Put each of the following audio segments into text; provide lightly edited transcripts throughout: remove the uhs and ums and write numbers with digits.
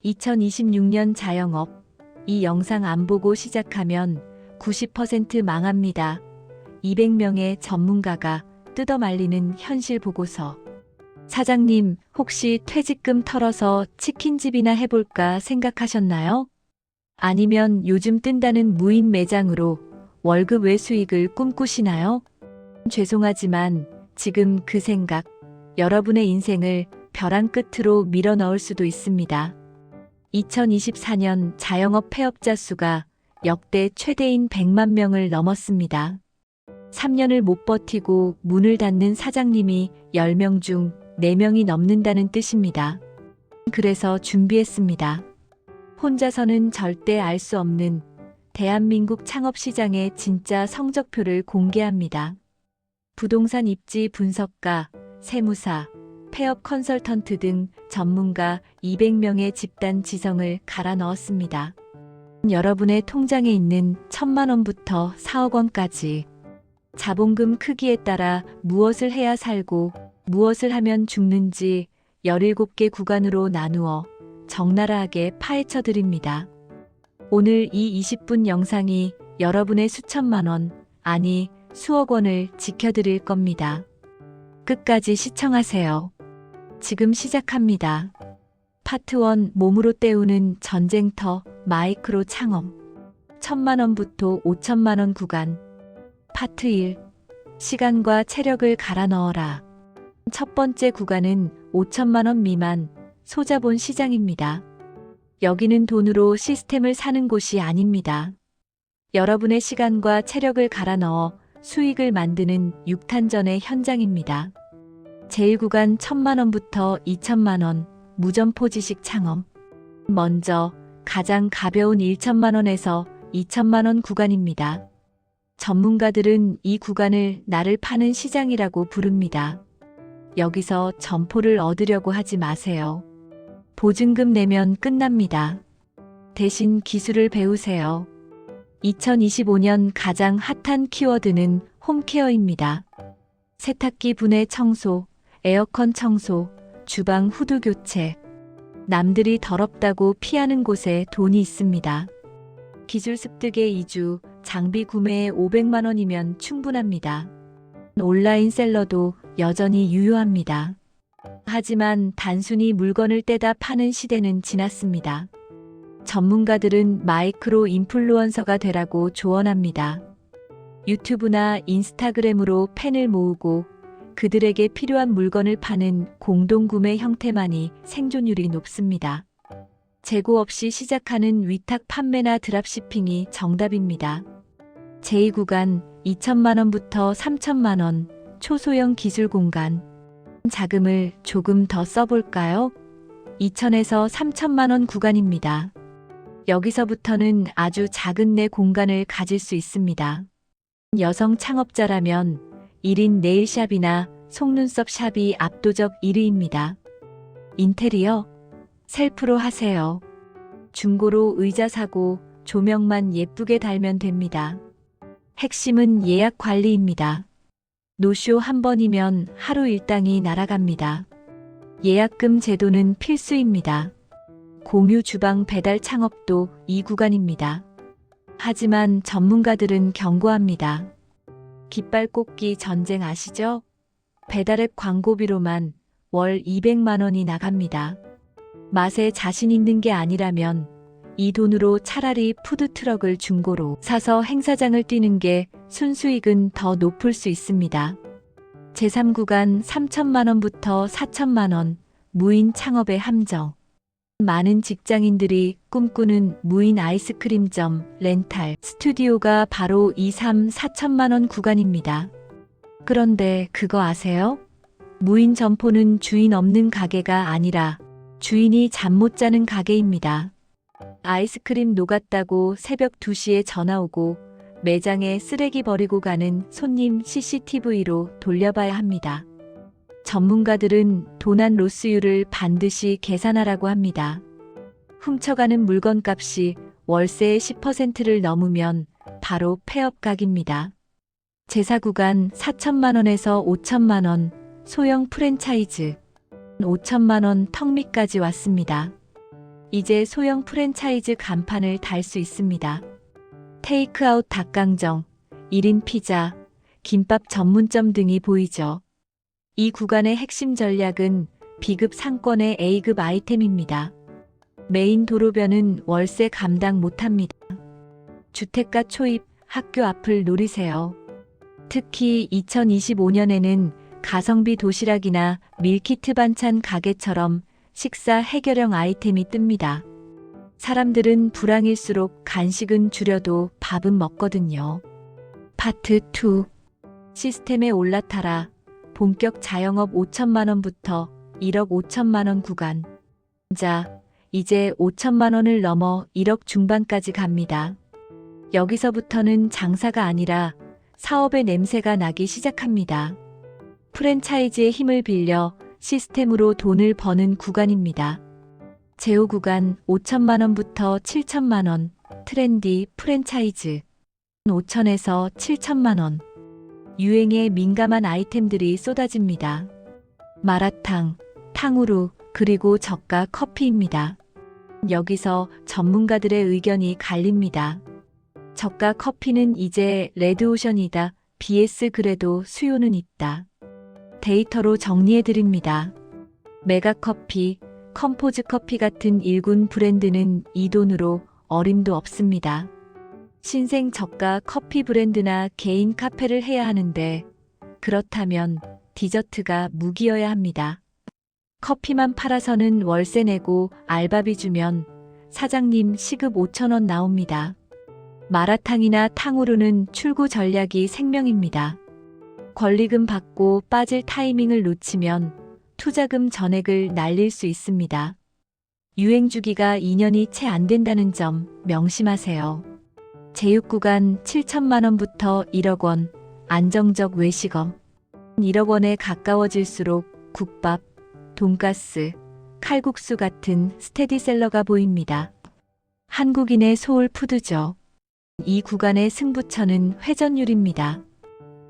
2026년 자영업. 이 영상 안 보고 시작하면 90% 망합니다. 200명의 전문가가 뜯어말리는 현실 보고서. 사장님, 혹시 퇴직금 털어서 치킨집이나 해볼까 생각하셨나요? 아니면 요즘 뜬다는 무인 매장으로 월급 외 수익을 꿈꾸시나요? 죄송하지만 지금 그 생각, 여러분의 인생을 벼랑 끝으로 밀어 넣을 수도 있습니다. 2024년 자영업 폐업자 수가 역대 최대인 100만 명을 넘었습니다. 3년을 못 버티고 문을 닫는 사장님이 10명 중 4명이 넘는다는 뜻입니다. 그래서 준비했습니다. 혼자서는 절대 알 수 없는 대한민국 창업시장의 진짜 성적표를 공개합니다. 부동산 입지 분석가, 세무사, 폐업 컨설턴트 등 전문가 200명의 집단 지성을 갈아 넣었습니다. 여러분의 통장에 있는 1,000만 원부터 4억 원까지 자본금 크기에 따라 무엇을 해야 살고 무엇을 하면 죽는지 17개 구간으로 나누어 적나라하게 파헤쳐 드립니다. 오늘 이 20분 영상이 여러분의 수천만 원, 아니 수억 원을 지켜드릴 겁니다. 끝까지 시청하세요. 지금 시작합니다. 파트 1 몸으로 때우는 전쟁터 마이크로 창업 1,000만 원부터 5천만 원 구간. 파트 1 시간과 체력을 갈아 넣어라. 첫 번째 구간은 5천만 원 미만 소자본 시장입니다. 여기는 돈으로 시스템을 사는 곳이 아닙니다. 여러분의 시간과 체력을 갈아 넣어 수익을 만드는 육탄전의 현장입니다. 제1구간 1,000만 원부터 2천만 원 무점포지식 창업. 먼저 가장 가벼운 1천만 원에서 2천만 원 구간입니다. 전문가들은 이 구간을 나를 파는 시장이라고 부릅니다. 여기서 점포를 얻으려고 하지 마세요. 보증금 내면 끝납니다. 대신 기술을 배우세요. 2025년 가장 핫한 키워드는 홈케어입니다. 세탁기 분해 청소, 에어컨 청소, 주방 후드 교체. 남들이 더럽다고 피하는 곳에 돈이 있습니다. 기술 습득에 2주, 장비 구매에 500만 원이면 충분합니다. 온라인 셀러도 여전히 유효합니다. 하지만 단순히 물건을 떼다 파는 시대는 지났습니다. 전문가들은 마이크로 인플루언서가 되라고 조언합니다. 유튜브나 인스타그램으로 팬을 모으고 그들에게 필요한 물건을 파는 공동구매 형태만이 생존율이 높습니다. 재고 없이 시작하는 위탁 판매나 드랍시핑이 정답입니다. 제2구간 2천만 원부터 3천만 원 초소형 기술 공간. 자금을 조금 더 써볼까요? 2천에서 3천만 원 구간입니다. 여기서부터는 아주 작은 내 공간을 가질 수 있습니다. 여성 창업자라면 1인 네일샵이나 속눈썹 샵이 압도적 1위입니다. 인테리어, 셀프로 하세요. 중고로 의자 사고 조명만 예쁘게 달면 됩니다. 핵심은 예약 관리입니다. 노쇼 한 번이면 하루 일당이 날아갑니다. 예약금 제도는 필수입니다. 공유 주방 배달 창업도 이 구간입니다. 하지만 전문가들은 경고합니다. 깃발 꽂기 전쟁 아시죠? 배달앱 광고비로만 월 200만 원이 나갑니다. 맛에 자신 있는 게 아니라면 이 돈으로 차라리 푸드트럭을 중고로 사서 행사장을 뛰는 게 순수익은 더 높을 수 있습니다. 제3구간 3천만 원부터 4천만 원 무인 창업의 함정. 많은 직장인들이 꿈꾸는 무인 아이스크림점, 렌탈, 스튜디오가 바로 2, 3, 4천만 원 구간입니다. 그런데 그거 아세요? 무인 점포는 주인 없는 가게가 아니라 주인이 잠 못 자는 가게입니다. 아이스크림 녹았다고 새벽 2시에 전화 오고 매장에 쓰레기 버리고 가는 손님 CCTV로 돌려봐야 합니다. 전문가들은 도난 로스율을 반드시 계산하라고 합니다. 훔쳐가는 물건값이 월세의 10%를 넘으면 바로 폐업각입니다. 제4구간 4천만 원에서 5천만 원 소형 프랜차이즈 5천만 원 턱밑까지 왔습니다. 이제 소형 프랜차이즈 간판을 달 수 있습니다. 테이크아웃 닭강정, 1인 피자, 김밥 전문점 등이 보이죠. 이 구간의 핵심 전략은 B급 상권의 A급 아이템입니다. 메인 도로변은 월세 감당 못합니다. 주택가 초입, 학교 앞을 노리세요. 특히 2025년에는 가성비 도시락이나 밀키트 반찬 가게처럼 식사 해결형 아이템이 뜹니다. 사람들은 불황일수록 간식은 줄여도 밥은 먹거든요. 파트 2. 시스템에 올라타라. 본격 자영업 5천만 원부터 1억 5천만 원 구간. 자, 이제 5천만 원을 넘어 1억 중반까지 갑니다. 여기서부터는 장사가 아니라 사업의 냄새가 나기 시작합니다. 프랜차이즈의 힘을 빌려 시스템으로 돈을 버는 구간입니다. 제호 구간 5천만 원부터 7천만 원, 트렌디 프랜차이즈 5천에서 7천만 원. 유행에 민감한 아이템들이 쏟아집니다. 마라탕, 탕후루, 그리고 저가 커피입니다. 여기서 전문가들의 의견이 갈립니다. 저가 커피는 이제 레드오션이다. BS 그래도 수요는 있다. 데이터로 정리해드립니다. 메가커피, 컴포즈커피 같은 일군 브랜드는 이 돈으로 어림도 없습니다. 신생 저가 커피 브랜드나 개인 카페를 해야 하는데 그렇다면 디저트가 무기여야 합니다. 커피만 팔아서는 월세 내고 알바비 주면 사장님 시급 5천 원 나옵니다. 마라탕이나 탕후루는 출구 전략이 생명입니다. 권리금 받고 빠질 타이밍을 놓치면 투자금 전액을 날릴 수 있습니다. 유행 주기가 2년이 채 안 된다는 점 명심하세요. 제육 구간 7천만 원부터 1억 원, 안정적 외식업. 1억 원에 가까워질수록 국밥, 돈가스, 칼국수 같은 스테디셀러가 보입니다. 한국인의 소울푸드죠. 이 구간의 승부처는 회전율입니다.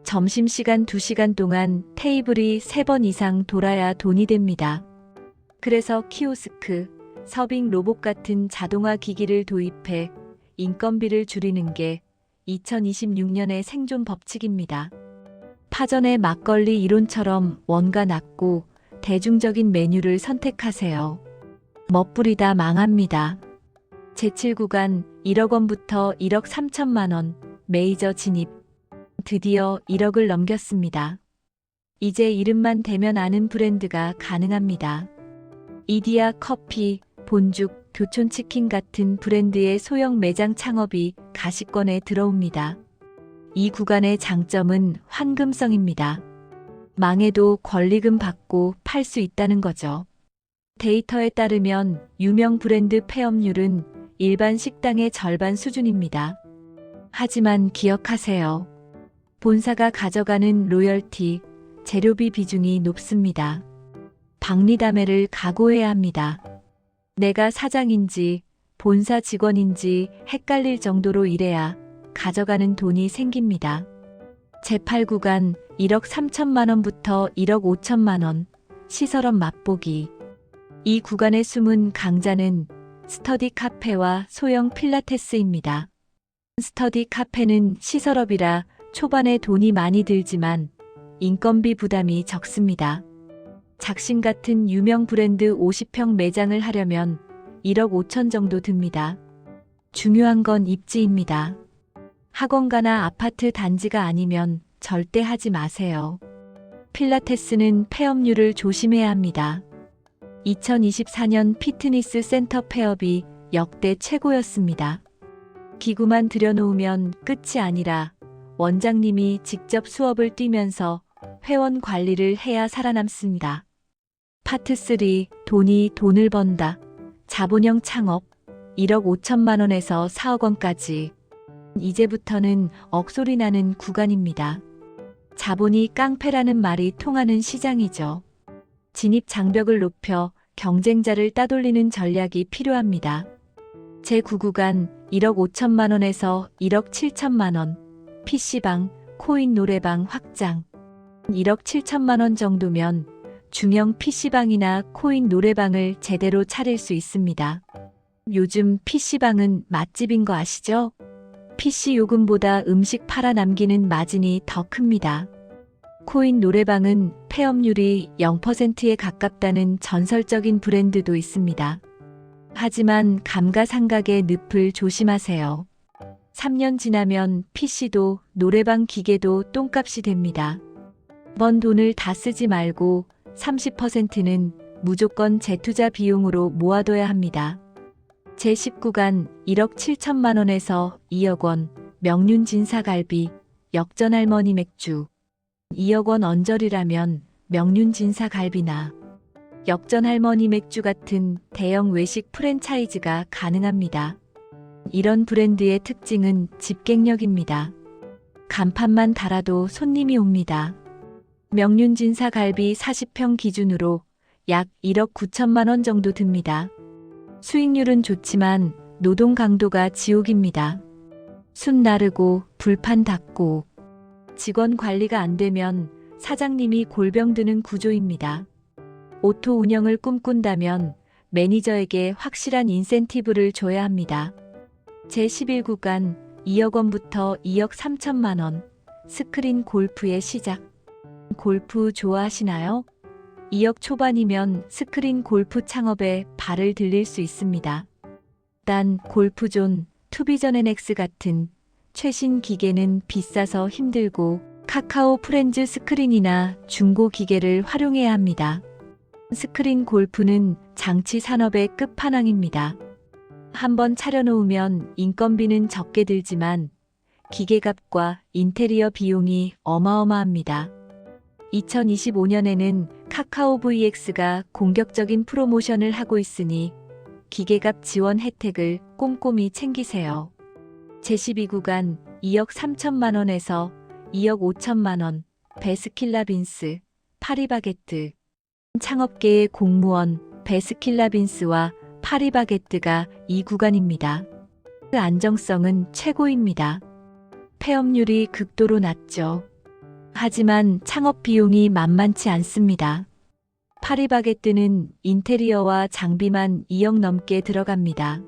점심시간 2시간 동안 테이블이 3번 이상 돌아야 돈이 됩니다. 그래서 키오스크, 서빙 로봇 같은 자동화 기기를 도입해 인건비를 줄이는 게 2026년의 생존 법칙입니다. 파전의 막걸리 이론처럼 원가 낮고 대중적인 메뉴를 선택하세요. 멋부리다 망합니다. 제7구간 1억 원부터 1억 3천만 원, 메이저 진입. 드디어 1억을 넘겼습니다. 이제 이름만 대면 아는 브랜드가 가능합니다. 이디야 커피, 본죽, 교촌치킨 같은 브랜드의 소형 매장 창업이 가시권에 들어옵니다. 이 구간의 장점은 황금성입니다. 망해도 권리금 받고 팔 수 있다는 거죠. 데이터에 따르면 유명 브랜드 폐업률은 일반 식당의 절반 수준입니다. 하지만 기억하세요. 본사가 가져가는 로열티, 재료비 비중이 높습니다. 박리담회를 각오해야 합니다. 내가 사장인지 본사 직원인지 헷갈릴 정도로 일해야 가져가는 돈이 생깁니다. 제8구간 1억 3천만 원부터 1억 5천만 원, 시설업 맛보기. 이 구간의 숨은 강자는 스터디 카페와 소형 필라테스입니다. 스터디 카페는 시설업이라 초반에 돈이 많이 들지만 인건비 부담이 적습니다. 작신 같은 유명 브랜드 50평 매장을 하려면 1억 5천 정도 듭니다. 중요한 건 입지입니다. 학원가나 아파트 단지가 아니면 절대 하지 마세요. 필라테스는 폐업률을 조심해야 합니다. 2024년 피트니스 센터 폐업이 역대 최고였습니다. 기구만 들여놓으면 끝이 아니라 원장님이 직접 수업을 뛰면서 회원 관리를 해야 살아남습니다. 파트 3. 돈을 번다. 자본형 창업 1억 5천만 원에서 4억 원까지. 이제부터는 억소리 나는 구간입니다. 자본이 깡패라는 말이 통하는 시장이죠. 진입 장벽을 높여 경쟁자를 따돌리는 전략이 필요합니다. 제9구간 1억 5천만 원에서 1억 7천만 원, PC방, 코인 노래방 확장. 1억 7천만 원 정도면 중형 PC방이나 코인 노래방을 제대로 차릴 수 있습니다. 요즘 PC방은 맛집인 거 아시죠? PC 요금보다 음식 팔아 남기는 마진이 더 큽니다. 코인 노래방은 폐업률이 0%에 가깝다는 전설적인 브랜드도 있습니다. 하지만 감가상각의 늪을 조심하세요. 3년 지나면 PC도 노래방 기계도 똥값이 됩니다. 번 돈을 다 쓰지 말고 30%는 무조건 재투자 비용으로 모아둬야 합니다. 제19간 1억 7천만 원에서 2억 원, 명륜 진사갈비, 역전 할머니 맥주. 2억 원 언저리라면 명륜 진사갈비나 역전 할머니 맥주 같은 대형 외식 프랜차이즈가 가능합니다. 이런 브랜드의 특징은 집객력입니다. 간판만 달아도 손님이 옵니다. 명륜 진사갈비 40평 기준으로 약 1억 9천만 원 정도 듭니다. 수익률은 좋지만 노동 강도가 지옥입니다. 숯 나르고 불판 닦고 직원 관리가 안 되면 사장님이 골병 드는 구조입니다. 오토 운영을 꿈꾼다면 매니저에게 확실한 인센티브를 줘야 합니다. 제11구간 2억 원부터 2억 3천만 원, 스크린 골프의 시작. 골프 좋아하시나요? 2억 초반이면 스크린 골프 창업에 발을 들릴 수 있습니다. 단 골프존, 투비전 NX 같은 최신 기계는 비싸서 힘들고 카카오 프렌즈 스크린이나 중고 기계를 활용해야 합니다. 스크린 골프는 장치 산업의 끝판왕입니다. 한번 차려놓으면 인건비는 적게 들지만 기계값과 인테리어 비용이 어마어마합니다. 2025년에는 카카오 VX가 공격적인 프로모션을 하고 있으니 기계값 지원 혜택을 꼼꼼히 챙기세요. 제12구간 2억 3천만 원에서 2억 5천만 원, 베스킨라빈스, 파리바게뜨. 창업계의 공무원 베스킨라빈스와 파리바게뜨가 이 구간입니다. 그 안정성은 최고입니다. 폐업률이 극도로 낮죠. 하지만 창업 비용이 만만치 않습니다. 파리바게뜨는 인테리어와 장비만 2억 넘게 들어갑니다.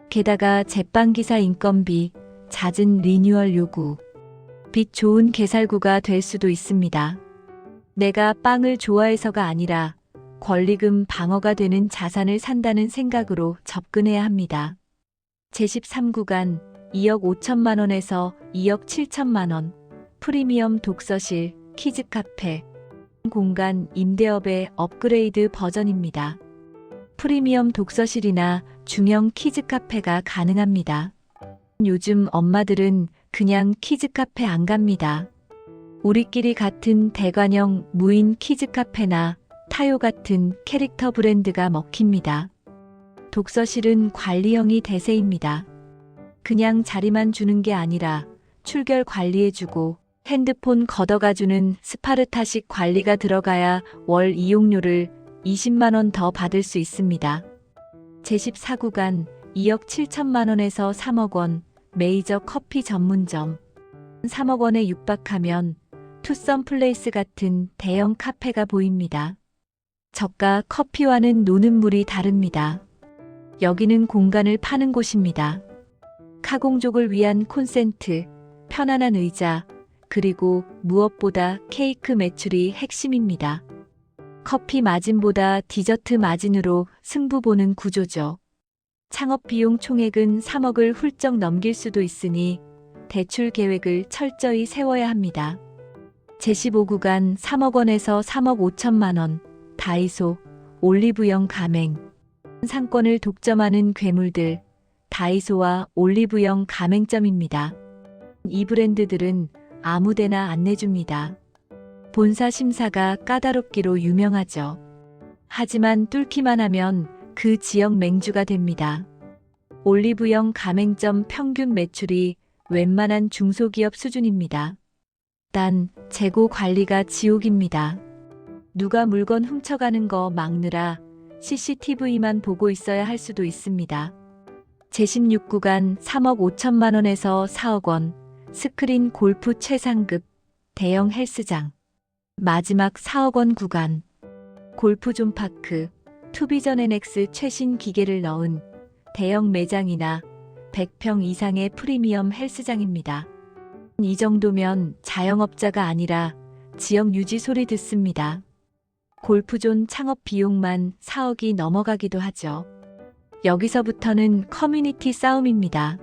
게다가 제빵기사 인건비, 잦은 리뉴얼 요구, 빚 좋은 개살구가 될 수도 있습니다. 내가 빵을 좋아해서가 아니라 권리금 방어가 되는 자산을 산다는 생각으로 접근해야 합니다. 제13구간 2억 5천만 원에서 2억 7천만 원, 프리미엄 독서실, 키즈카페, 공간 임대업의 업그레이드 버전입니다. 프리미엄 독서실이나 중형 키즈카페가 가능합니다. 요즘 엄마들은 그냥 키즈카페 안 갑니다. 우리끼리 같은 대관형 무인 키즈카페나 타요 같은 캐릭터 브랜드가 먹힙니다. 독서실은 관리형이 대세입니다. 그냥 자리만 주는 게 아니라 출결 관리해주고 핸드폰 걷어가주는 스파르타식 관리가 들어가야 월 이용료를 20만 원 더 받을 수 있습니다. 제14구간 2억 7천만 원에서 3억 원, 메이저 커피 전문점. 3억 원에 육박하면 투썸 플레이스 같은 대형 카페가 보입니다. 저가 커피와는 노는 물이 다릅니다. 여기는 공간을 파는 곳입니다. 카공족을 위한 콘센트, 편안한 의자, 그리고 무엇보다 케이크 매출이 핵심입니다. 커피 마진보다 디저트 마진으로 승부 보는 구조죠. 창업 비용 총액은 3억을 훌쩍 넘길 수도 있으니 대출 계획을 철저히 세워야 합니다. 제15구간 3억 원에서 3억 5천만 원, 다이소, 올리브영 가맹. 상권을 독점하는 괴물들, 다이소와 올리브영 가맹점입니다. 이 브랜드들은 아무데나 안 내줍니다. 본사 심사가 까다롭기로 유명하죠. 하지만 뚫기만 하면 그 지역 맹주가 됩니다. 올리브영 가맹점 평균 매출이 웬만한 중소기업 수준입니다. 단 재고 관리가 지옥입니다. 누가 물건 훔쳐가는 거 막느라 CCTV만 보고 있어야 할 수도 있습니다. 제16구간 3억 5천만 원에서 4억 원, 스크린 골프 최상급, 대형 헬스장. 마지막 4억 원 구간, 골프존 파크, 투비전 NX 최신 기계를 넣은 대형 매장이나 100평 이상의 프리미엄 헬스장입니다. 이 정도면 자영업자가 아니라 지역 유지 소리 듣습니다. 골프존 창업 비용만 4억이 넘어가기도 하죠. 여기서부터는 커뮤니티 싸움입니다.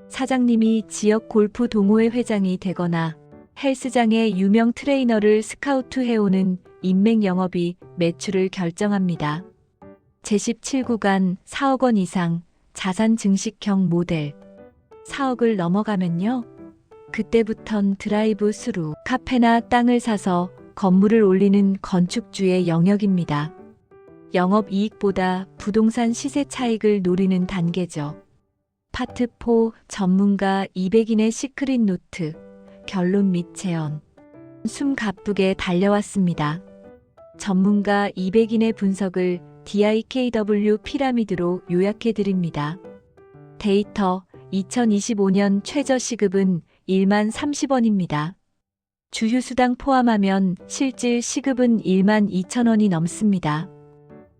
사장님이 지역 골프 동호회 회장이 되거나 헬스장의 유명 트레이너를 스카우트해오는 인맥 영업이 매출을 결정합니다. 제17구간 4억 원 이상 자산 증식형 모델 4억을 넘어가면요. 그때부턴 드라이브 스루 카페나 땅을 사서 건물을 올리는 건축주의 영역입니다. 영업이익보다 부동산 시세 차익을 노리는 단계죠. 파트 4 전문가 200인의 시크릿 노트 결론 및 제언 숨 가쁘게 달려왔습니다. 전문가 200인의 분석을 DIKW 피라미드로 요약해 드립니다. 데이터 2025년 최저 시급은 1만 30원입니다. 주휴수당 포함하면 실질 시급은 1만 2천 원이 넘습니다.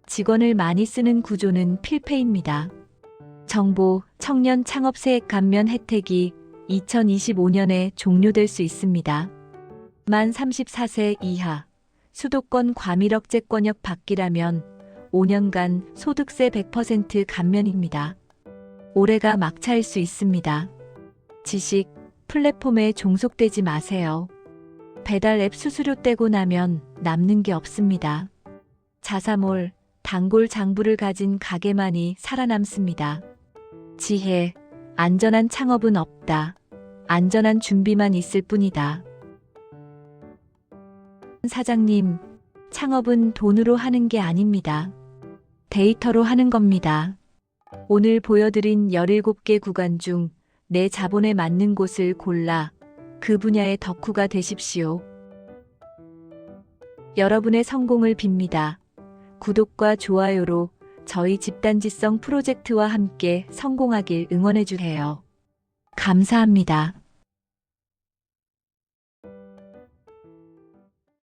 직원을 많이 쓰는 구조는 필패입니다. 정보, 청년 창업세액 감면 혜택이 2025년에 종료될 수 있습니다. 만 34세 이하, 수도권 과밀억제권역 받기라면 5년간 소득세 100% 감면입니다. 올해가 막차일 수 있습니다. 지식, 플랫폼에 종속되지 마세요. 배달 앱 수수료 떼고 나면 남는 게 없습니다. 자사몰, 단골 장부를 가진 가게만이 살아남습니다. 지혜, 안전한 창업은 없다. 안전한 준비만 있을 뿐이다. 사장님, 창업은 돈으로 하는 게 아닙니다. 데이터로 하는 겁니다. 오늘 보여드린 17개 구간 중 내 자본에 맞는 곳을 골라 그 분야의 덕후가 되십시오. 여러분의 성공을 빕니다. 구독과 좋아요로 저희 집단지성 프로젝트와 함께 성공하길 응원해주세요. 감사합니다.